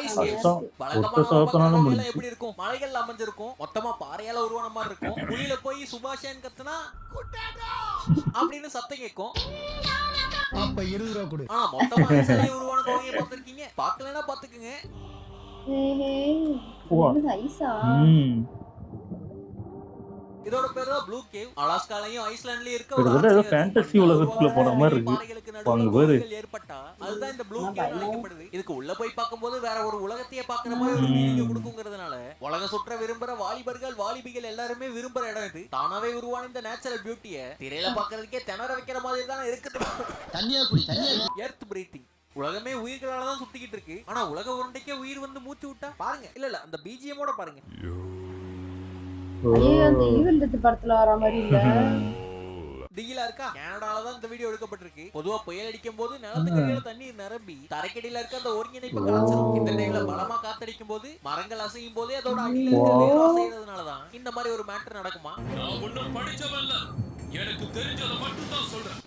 கஷ்டம். ஒத்த சோத்தனால முடிஞ்சு. எப்படி இருக்கும்? மலைகள் அமைஞ்சிருக்கும். மொத்தமா பாறையால உருவான மாதிரி இருக்கும். குழியில போய் சுபாஷன் கத்துனா அப்படின்னு சத்தம் கேட்கும். அப்ப 20 ரூபா கொடு. ஆனா மொத்தமா ஐஸ்லயே உருவான குகையை பார்த்திருக்கீங்க. பார்க்கலன்னா பாத்துக்குங்க. ஐஸா? இதோட பேரு தான் ப்ளூ கேவ். அலாஸ்காலயும் ஐஸ்லாண்ட்லயும் இருக்க ஒரு கிட்டத்தட்ட ஏதோ ஃபேண்டசி உலகத்துல போன மாதிரி இருக்கு. பாறைகளுக்கு நடுவுல குகைகள் ஏற்பட்டா அதுதான் இந்த ப்ளூ கேவ் அழைக்கப்படுது. இதுக்கு உள்ள போய் பார்க்கும்போது வேற ஒரு உலகத்தையே பார்க்குற மாதிரி ஒரு ஃபீலிங் கொடுக்குங்கிறதுனால உலக சுற்ற விரும்புற வாலிபர்கள் வாலிபிகள் எல்லாருமே விரும்புற இடம் இது. தானாவே உருவான இந்த நேச்சுரல் பியூட்டியை திரையில பார்க்கறதுக்கே திணற வைக்கிற மாதிரி தான் இருக்குது. தண்ணியா குடி, தண்ணியா குடி. Earth breathing. உலகமே உயிர்களால தான் சுத்திக்கிட்டு இருக்கு. ஆனா உலக உருண்டைக்கே உயிர் வந்து மூச்சு விட்டா பாருங்க. இல்ல அந்த பிஜிஎமோட பாருங்க. ஐயோ அந்த ஈவென்ட் படத்துல வர மாதிரி இல்ல. திகிலா இருக்கா? கனடால தான் இந்த வீடியோ எடுக்கப்பட்டிருக்கு. பொதுவா புயல் அடிக்கும் போது நிலத்துக்கு கீழ தண்ணீர் நிரம்பி தரைக்கடியில இருக்க அந்த ஒருங்கிணைப்பு கலச்சிரும். இந்த டைம்ல பலமா காத்தடிக்கும் போது மரங்கள் அசையும் போதே அதோட அடியில இருக்க வேர் அசைறதுனால தான் இந்த மாதிரி ஒரு மேட்டர் நடக்குமா? நான் ஒண்ணும் படிச்சவன் இல்ல. எனக்கு தெரிஞ்சத மட்டும் தான் சொல்றேன்.